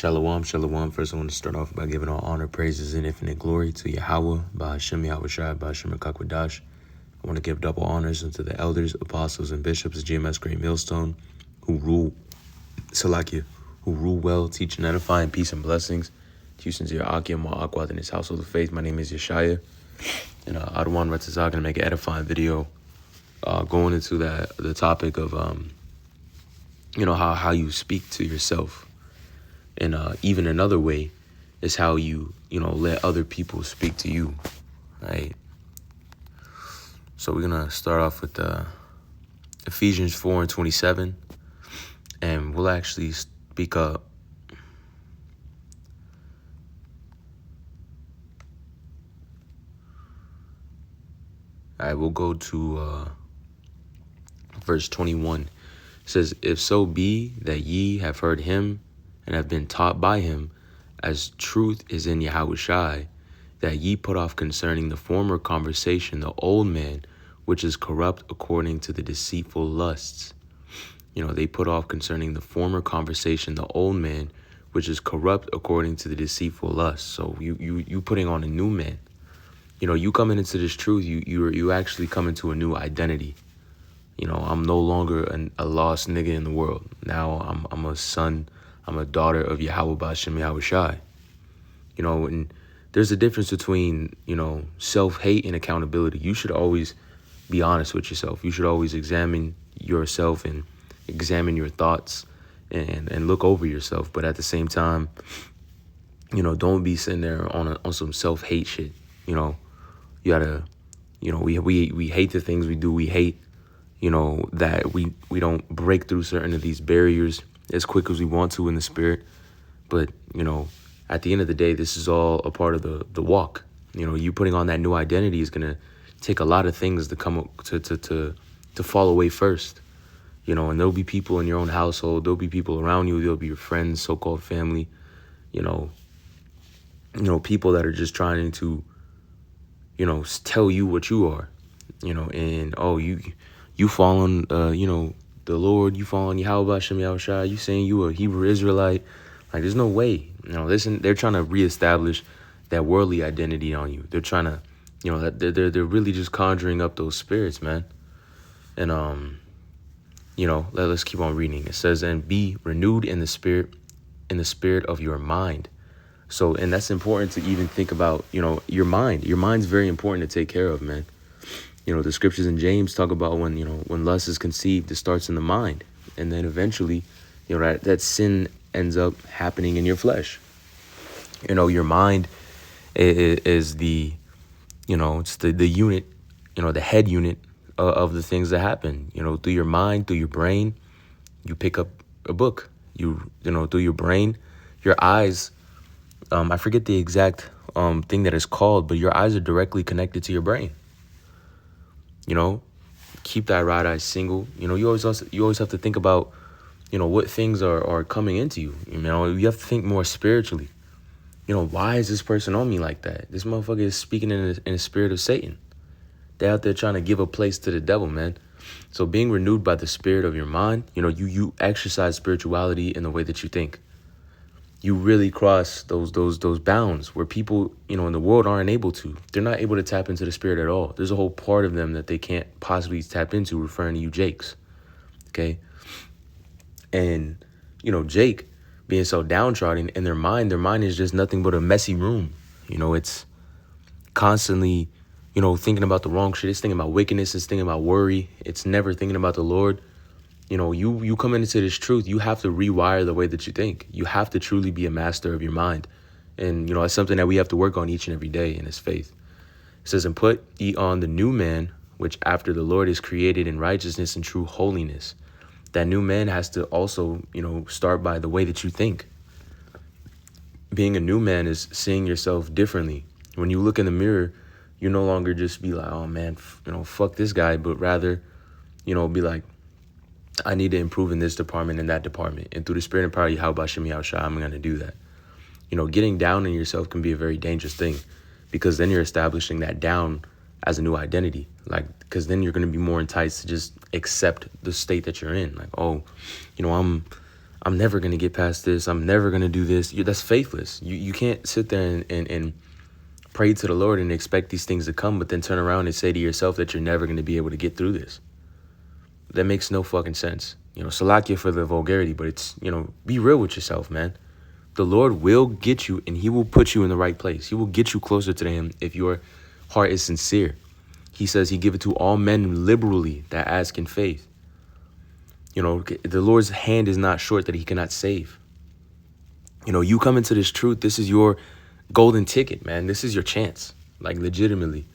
Shalom, shalom. First, I want to start off by giving all honor, praises, and infinite glory to Yahweh, Ba'ashem Yahweh Shai, Ba'ashem Kakwadash. I want to give double honors unto the elders, apostles, and bishops of GMS Great Millstone, who rule, Salakia, who rule well, teach and edify in peace and blessings. Houston's your Akim, Ma'akwad in his household of faith. My name is Yeshaya, and Adawan Retzazak going to make an edifying video going into the topic of, how you speak to yourself. And even another way is how you let other people speak to you, right? So we're going to start off with Ephesians 4:27, and we'll actually speak up. All right, we'll go to verse 21. It says, "If so be that ye have heard him and have been taught by him, as truth is in Yahushai, that ye put off concerning the former conversation the old man, which is corrupt according to the deceitful lusts." They put off concerning the former conversation the old man, which is corrupt according to the deceitful lusts. So you putting on a new man. You coming into this truth, you actually come into a new identity. I'm no longer a lost nigga in the world. Now I'm a son. I'm a daughter of Yahweh Ba'ashem Yahweh Shai. And there's a difference between, self-hate and accountability. You should always be honest with yourself. You should always examine yourself and examine your thoughts and look over yourself. But at the same time, don't be sitting there on some self-hate shit. You gotta, we hate the things we do. We hate, that we don't break through certain of these barriers as quick as we want to in the spirit. But, at the end of the day, this is all a part of the walk. You putting on that new identity is going to take a lot of things to come to fall away first. And there'll be people in your own household. There'll be people around you. There'll be your friends, so-called family, people that are just trying to, tell you what you are, and, oh, you following, the Lord, you following Yahweh Ba'ashem Yahweh Shai, you saying you a Hebrew Israelite. Like, there's no way. Listen, they're trying to reestablish that worldly identity on you. They're trying to, they're really just conjuring up those spirits, man. And, let's keep on reading. It says, "And be renewed in the spirit of your mind." So, and that's important to even think about, your mind. Your mind's very important to take care of, man. The scriptures in James talk about when lust is conceived, it starts in the mind. And then eventually, that sin ends up happening in your flesh. Your mind is the, it's the unit, the head unit of the things that happen. Through your mind, through your brain, you pick up a book. Through your brain, your eyes, I forget the exact thing that it's called, but your eyes are directly connected to your brain. Keep that right eye single. You always have to think about, what things are coming into you. You have to think more spiritually. Why is this person on me like that? This motherfucker is speaking in a spirit of Satan. They're out there trying to give a place to the devil, man. So being renewed by the spirit of your mind, you exercise spirituality in the way that you think. You really cross those bounds where people, in the world aren't able to. They're not able to tap into the spirit at all. There's a whole part of them that they can't possibly tap into, referring to you Jakes. Okay? And, Jake being so downtrodden in their mind is just nothing but a messy room. It's constantly, thinking about the wrong shit. It's thinking about wickedness. It's thinking about worry. It's never thinking about the Lord. You come into this truth, you have to rewire the way that you think. You have to truly be a master of your mind. And, it's something that we have to work on each and every day in his faith. It says, "And put ye on the new man, which after the Lord is created in righteousness and true holiness." That new man has to also, start by the way that you think. Being a new man is seeing yourself differently. When you look in the mirror, you no longer just be like, oh man, fuck this guy, but rather, be like, I need to improve in this department and that department. And through the spirit and power of Yahweh Ba'ashem Yahweh Shai, I'm going to do that. Getting down on yourself can be a very dangerous thing, because then you're establishing that down as a new identity. Because then you're going to be more enticed to just accept the state that you're in. Like, oh, I'm I'm never going to get past this. I'm never going to do this. That's faithless. You can't sit there and pray to the Lord and expect these things to come, but then turn around and say to yourself that you're never going to be able to get through this. That makes no fucking sense. Salakia for the vulgarity, but it's, be real with yourself, man. The Lord will get you, and he will put you in the right place. He will get you closer to him if your heart is sincere. He says he give it to all men liberally that ask in faith. The Lord's hand is not short that he cannot save. You come into this truth. This is your golden ticket, man. This is your chance, like legitimately.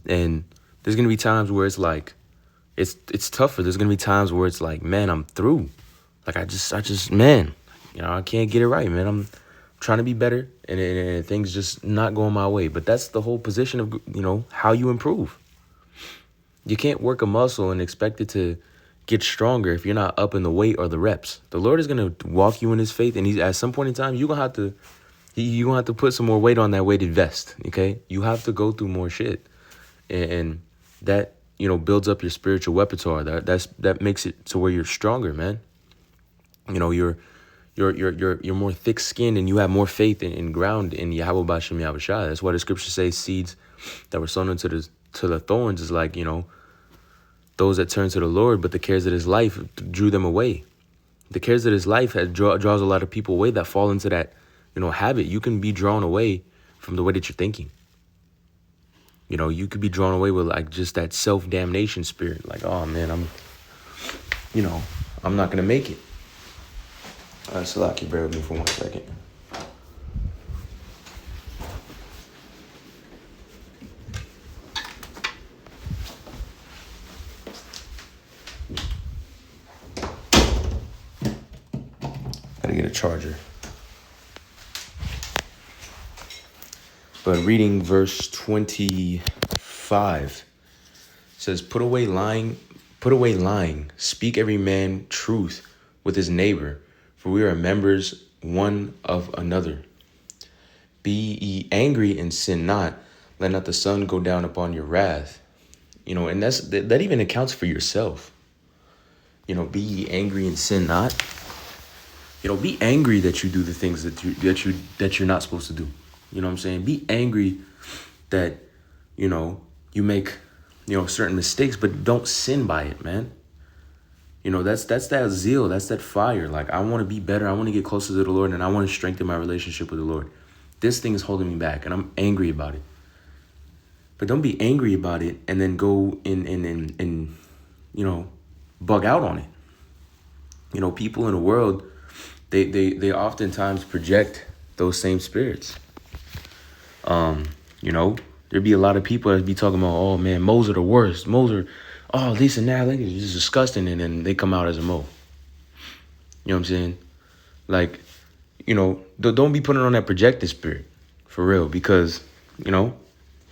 And there's going to be times where it's like, it's tougher. There's going to be times where it's like, man, I'm through. Like, I just, man, I can't get it right, man. I'm trying to be better and things just not going my way. But that's the whole position of, how you improve. You can't work a muscle and expect it to get stronger if you're not up in the weight or the reps. The Lord is going to walk you in his faith. And he's at some point in time, you're going to have to put some more weight on that weighted vest. Okay. You have to go through more shit. And that, builds up your spiritual repertoire. That makes it to where you're stronger, man. You're more thick skinned and you have more faith and ground in Yahweh Bashem Yahushua. That's why the scripture says seeds that were sown into the thorns is like, those that turn to the Lord, but the cares of his life drew them away. The cares of his life draws a lot of people away that fall into that, habit. You can be drawn away from the way that you're thinking. You could be drawn away with like just that self-damnation spirit. Like, oh man, I'm not going to make it. Salaki, bear with me for 1 second. Gotta get a charger. But reading verse 25 says, Put away lying, speak every man truth with his neighbor, for we are members one of another. Be ye angry and sin not, let not the sun go down upon your wrath. And that even accounts for yourself. Be ye angry and sin not. Be angry that you do the things that you're not supposed to do. You know what I'm saying? Be angry that, you make, certain mistakes, but don't sin by it, man. That's that zeal. That's that fire. Like, I want to be better. I want to get closer to the Lord, and I want to strengthen my relationship with the Lord. This thing is holding me back, and I'm angry about it. But don't be angry about it and then go and bug out on it. People in the world, they oftentimes project those same spirits. There'd be a lot of people that'd be talking about, oh man, Mo's are the worst. Mo's are, oh, this and that, like, it's just disgusting, and then they come out as a Mo. You know what I'm saying? Like, don't be putting on that projected spirit, for real, because,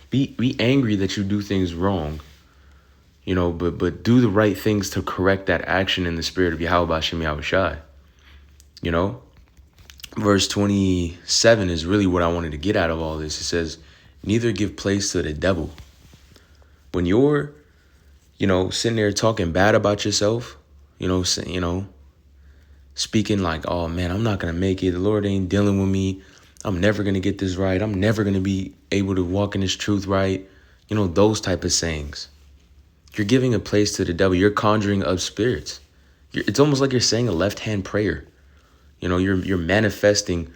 be angry that you do things wrong, but do the right things to correct that action in the spirit of Yahweh Bashem Yahushai. Verse 27 is really what I wanted to get out of all this. It says, neither give place to the devil. When you're, sitting there talking bad about yourself, speaking like, oh man, I'm not going to make it. The Lord ain't dealing with me. I'm never going to get this right. I'm never going to be able to walk in this truth right. Those type of sayings. You're giving a place to the devil. You're conjuring up spirits. It's almost like you're saying a left-hand prayer. You're manifesting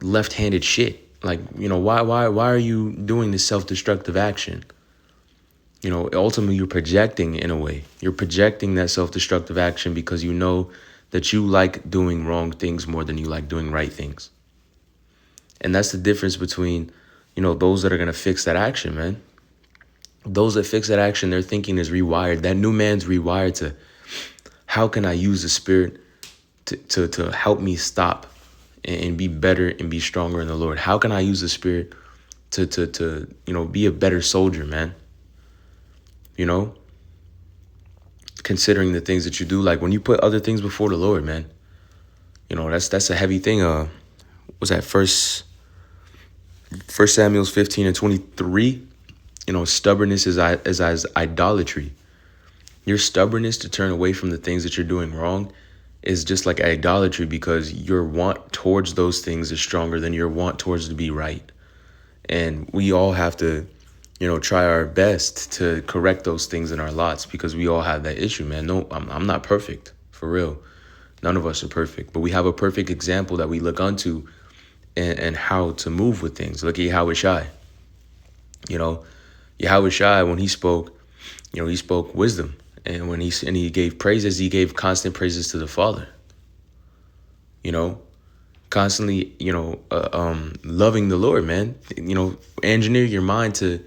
left-handed shit. Like, why are you doing this self-destructive action? Ultimately you're projecting in a way. You're projecting that self-destructive action because you know that you like doing wrong things more than you like doing right things. And that's the difference between, those that are going to fix that action, man. Those that fix that action, their thinking is rewired. That new man's rewired to, how can I use the spirit to help me stop and be better and be stronger in the Lord? How can I use the spirit to be a better soldier, man? Considering the things that you do, like when you put other things before the Lord, man, that's a heavy thing. Was that First Samuel 15:23? Stubbornness is as idolatry. Your stubbornness to turn away from the things that you're doing wrong is just like idolatry, because your want towards those things is stronger than your want towards to be right. And we all have to, try our best to correct those things in our lots, because we all have that issue, man. No, I'm not perfect, for real. None of us are perfect, but we have a perfect example that we look unto, and how to move with things. Look at Yahweh Shai. Yahweh Shai, when he spoke, he spoke wisdom. And when he gave praises, he gave constant praises to the Father. Constantly, loving the Lord, man. Engineer your mind to,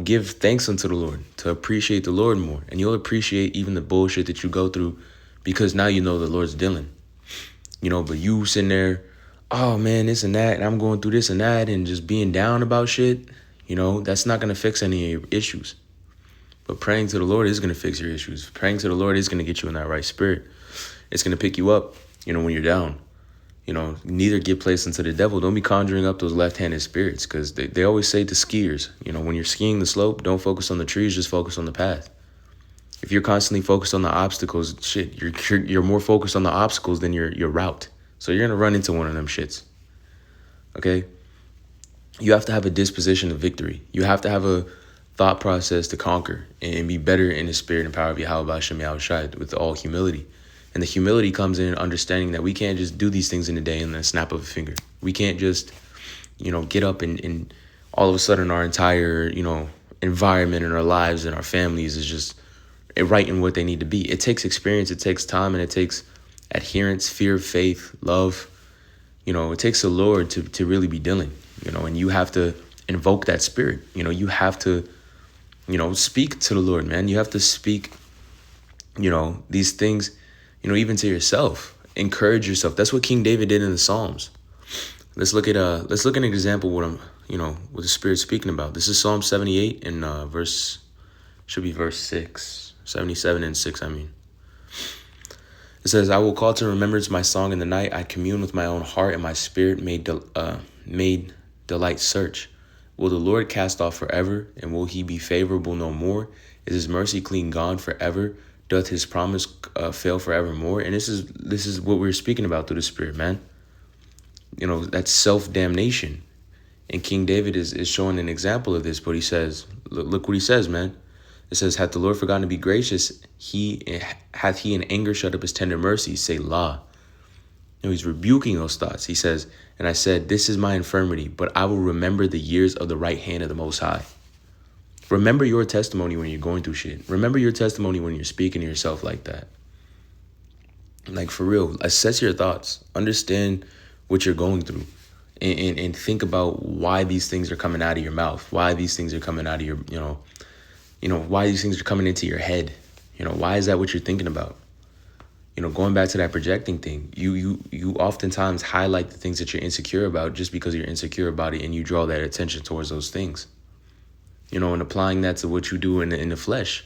give thanks unto the Lord, to appreciate the Lord more. And you'll appreciate even the bullshit that you go through, because now you know the Lord's dealing. But you sitting there, oh man, this and that, and I'm going through this and that, and just being down about shit, that's not going to fix any of your issues. But praying to the Lord is going to fix your issues. Praying to the Lord is going to get you in that right spirit. It's going to pick you up, when you're down. Neither give place unto the devil. Don't be conjuring up those left-handed spirits, because they always say to skiers, when you're skiing the slope, don't focus on the trees, just focus on the path. If you're constantly focused on the obstacles, shit, you're more focused on the obstacles than your route. So you're going to run into one of them shits. Okay? You have to have a disposition of victory. You have to have a thought process to conquer and be better in the spirit and power of Yahweh Hashem Yahweh Shai with all humility. And the humility comes in understanding that we can't just do these things in a day and then snap of a finger. We can't just, get up and all of a sudden our entire, environment in our lives and our families is just right in what they need to be. It takes experience, it takes time, and it takes adherence, fear, faith, love. It takes the Lord to really be dealing, and you have to invoke that spirit. You have to, speak to the Lord, man. You have to speak, these things, even to yourself. Encourage yourself. That's what King David did in the Psalms. Let's look at an example of what what the Spirit's speaking about. This is Psalm 78 and verse 6, 77 and 6, I mean. It says, I will call to remembrance my song in the night. I commune with my own heart, and my spirit made delight search. Will the Lord cast off forever, and will he be favorable no more? Is his mercy clean gone forever? Doth his promise fail forevermore? And this is what we're speaking about through the Spirit, man. That's self-damnation. And King David is showing an example of this, but he says, look what he says, man. It says, hath the Lord forgotten to be gracious? Hath he in anger shut up his tender mercies? Selah. He's rebuking those thoughts. He says, and I said, this is my infirmity, but I will remember the years of the right hand of the Most High. Remember your testimony when you're going through shit. Remember your testimony when you're speaking to yourself like that. Like, for real, assess your thoughts. Understand what you're going through. And think about why these things are coming out of your mouth. Why these things are coming out of your, why these things are coming into your head. Why is that what you're thinking about? Going back to that projecting thing, you oftentimes highlight the things that you're insecure about just because you're insecure about it, and you draw that attention towards those things. And applying that to what you do in the flesh.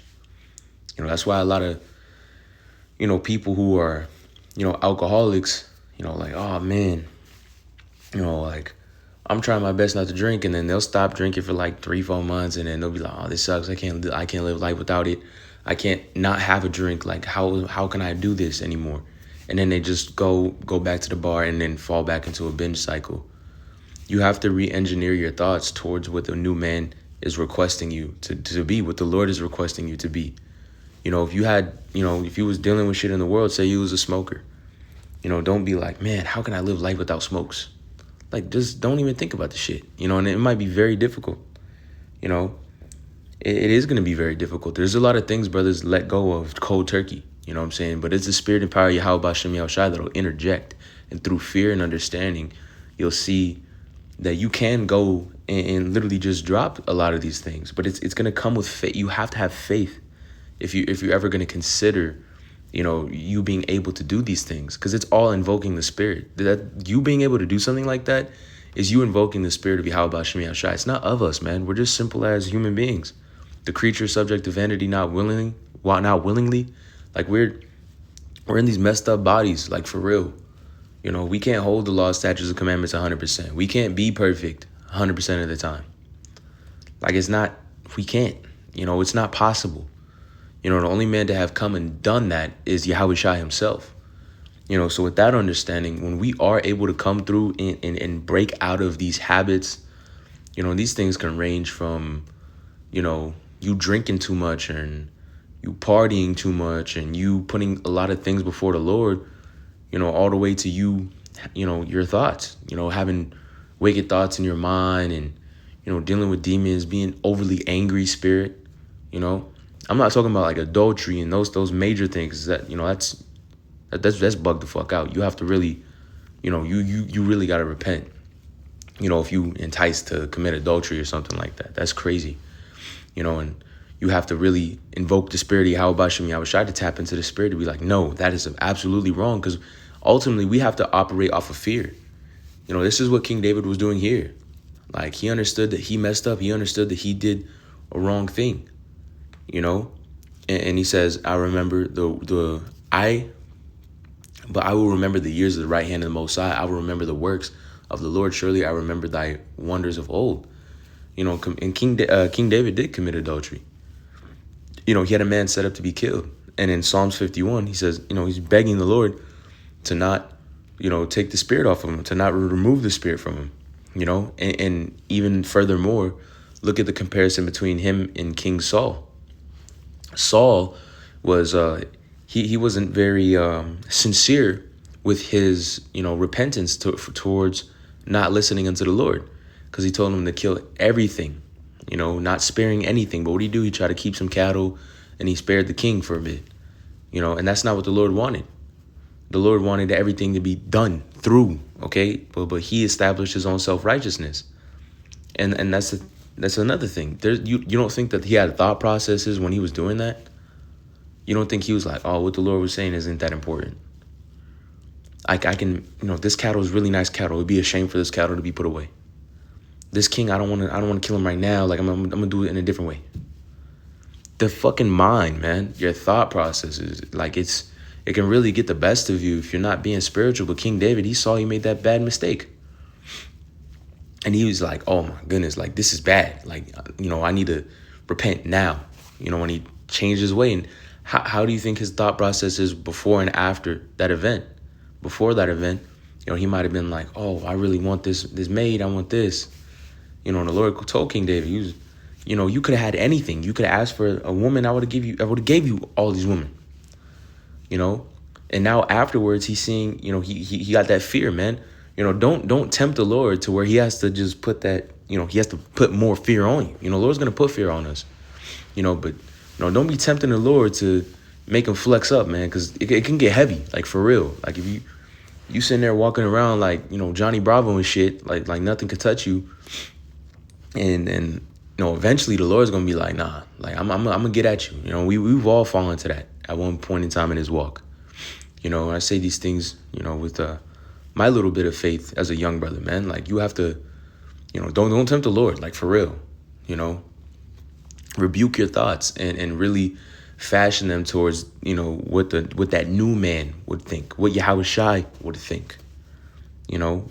That's why a lot of, people who are, alcoholics, like, oh man, like, I'm trying my best not to drink, and then they'll stop drinking for like 3-4 months, and then they'll be like, oh, this sucks. I can't live life without it. I can't not have a drink. Like, how can I do this anymore? And then they just go back to the bar and then fall back into a binge cycle. You have to re-engineer your thoughts towards what the new man is requesting you to be, what the Lord is requesting you to be. If you had, if you was dealing with shit in the world, say you was a smoker, don't be like, man, how can I live life without smokes? Like, just don't even think about the shit, and it might be very difficult, It is going to be very difficult. There's a lot of things brothers let go of cold turkey, you know what I'm saying? But it's the spirit and power of Yahweh Hashem Yahweh Shai that'll interject. And through fear and understanding, you'll see that you can go and literally just drop a lot of these things. But it's going to come with faith. You have to have faith if you're ever going to consider, you being able to do these things. Because it's all invoking the spirit. That you being able to do something like that is you invoking the spirit of Yahweh Hashem Yahweh Shai. It's not of us, man. We're just simple as human beings. The creature subject to vanity, not willingly. Like, we're in these messed up bodies, like, for real. We can't hold the law, statutes, and commandments 100%. We can't be perfect 100% of the time. Like, we can't. It's not possible. The only man to have come and done that is Yahweh Shai himself. So with that understanding, when we are able to come through and break out of these habits, these things can range from, you drinking too much and you partying too much and you putting a lot of things before the Lord, all the way to your thoughts, having wicked thoughts in your mind and, dealing with demons, being overly angry spirit, I'm not talking about like adultery and those major things that, that's bugged the fuck out. You have to really, you really got to repent. If you entice to commit adultery or something like that, that's crazy. And you have to really invoke the spirit of Yahweh Bashem Yahushai to tap into the spirit to be like, no, that is absolutely wrong. Because ultimately we have to operate off of fear. This is what King David was doing here. Like, he understood that he messed up. He understood that he did a wrong thing, and he says, I remember but I will remember the years of the right hand of the Most High. I will remember the works of the Lord. Surely I remember thy wonders of old. And King David did commit adultery. He had a man set up to be killed. And in Psalms 51, he says, he's begging the Lord to not, take the spirit off of him, to not remove the spirit from him, and even furthermore, look at the comparison between him and King Saul. Saul was, he wasn't very sincere with his, repentance towards not listening unto the Lord, because he told him to kill everything, not sparing anything. But what did he do? He tried to keep some cattle, and he spared the king for a bit, and that's not what the Lord wanted. The Lord wanted everything to be done through, okay? But he established his own self-righteousness. And that's another thing. You don't think that he had thought processes when he was doing that? You don't think he was like, oh, what the Lord was saying isn't that important? I can, this cattle is really nice cattle. It'd be a shame for this cattle to be put away. This king, I don't want to kill him right now. Like, I'm gonna do it in a different way. The fucking mind, man, your thought processes, like, it can really get the best of you if you're not being spiritual. But King David, he saw he made that bad mistake. And he was like, oh my goodness, like, this is bad. Like, I need to repent now. When he changed his way. And how do you think his thought process is before and after that event? Before that event, he might have been like, oh, I really want this maid. I want this. And the Lord told King David, you could have had anything. You could have asked for a woman. I would have gave you all these women. And now afterwards he's seeing, he got that fear, man. Don't tempt the Lord to where he has to just put that, he has to put more fear on you. The Lord's going to put fear on us, but don't be tempting the Lord to make him flex up, man. Cause it can get heavy, like, for real. Like, if you sitting there walking around like, Johnny Bravo and shit, like nothing could touch you. And eventually the Lord's going to be like, nah, like, I'm going to get at you. We've all fallen to that at one point in time in his walk. And I say these things, with my little bit of faith as a young brother, man. Like, you have to, don't tempt the Lord, like, for real. Rebuke your thoughts and really fashion them towards, what that new man would think, what Yahushai would think.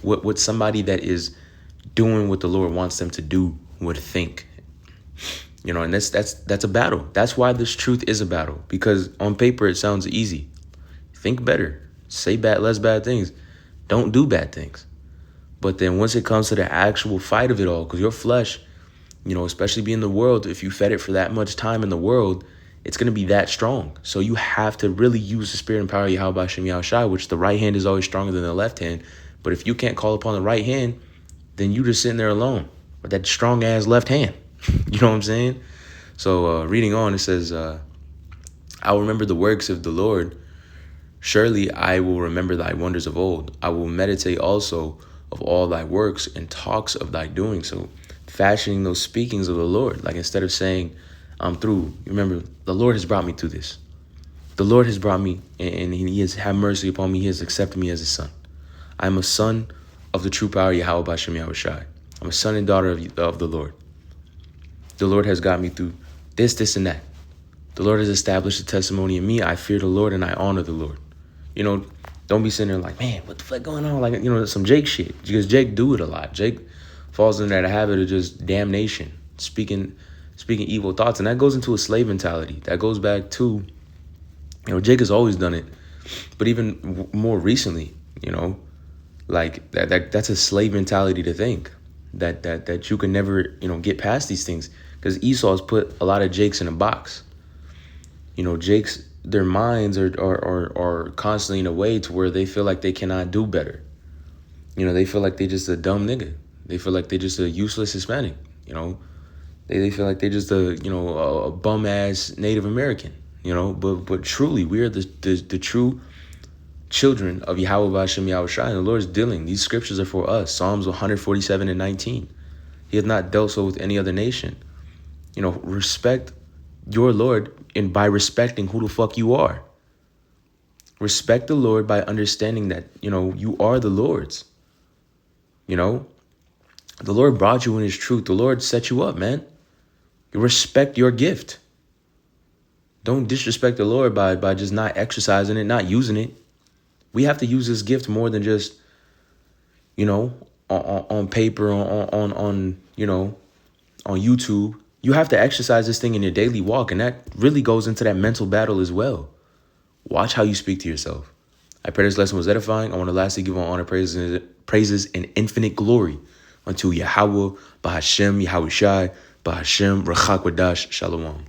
What somebody that is doing what the Lord wants them to do would think. And that's a battle. That's why this truth is a battle, because on paper it sounds easy. Think better. Say less bad things. Don't do bad things. But then once it comes to the actual fight of it all, because your flesh, especially being in the world, if you fed it for that much time in the world, it's going to be that strong. So you have to really use the spirit and power of Yahweh Bashem Yahushai, which the right hand is always stronger than the left hand. But if you can't call upon the right hand, then you just sitting there alone with that strong ass left hand. You know what I'm saying? So reading on, it says, I will remember the works of the Lord. Surely I will remember thy wonders of old. I will meditate also of all thy works and talks of thy doing. So fashioning those speakings of the Lord, like, instead of saying, I'm through, remember, the Lord has brought me through this. The Lord has brought me, and he has had mercy upon me. He has accepted me as his son. I am a son of the true power of Yahweh Bashem Yahushai. I'm a son and daughter of the Lord. The Lord has got me through this, and that. The Lord has established a testimony in me. I fear the Lord and I honor the Lord. Don't be sitting there like, man, what the fuck going on? Like, some Jake shit. Because Jake do it a lot. Jake falls into that habit of just damnation, speaking evil thoughts. And that goes into a slave mentality. That goes back to, Jake has always done it. But even more recently, like that's a slave mentality to think that you can never, get past these things, because Esau's put a lot of Jakes in a box. Jakes, their minds are constantly in a way to where they feel like they cannot do better. They feel like they just a dumb nigga. They feel like they just a useless Hispanic. They feel like they just a bum ass Native American. But truly, we are the true children of Yahweh B'Hashem Yahweh Shai, and the Lord is dealing. These scriptures are for us. Psalms 147 and 19. He has not dealt so with any other nation. Respect your Lord, and by respecting who the fuck you are. Respect the Lord by understanding that, you are the Lord's. The Lord brought you in his truth. The Lord set you up, man. You respect your gift. Don't disrespect the Lord by just not exercising it, not using it. We have to use this gift more than just, on paper, on YouTube. You have to exercise this thing in your daily walk, and that really goes into that mental battle as well. Watch how you speak to yourself. I pray this lesson was edifying. I want to lastly give honor, praises, and infinite glory unto Yahweh, B'Hashem, Yahweh Shai, B'Hashem, Rachak Wadash, Shalom.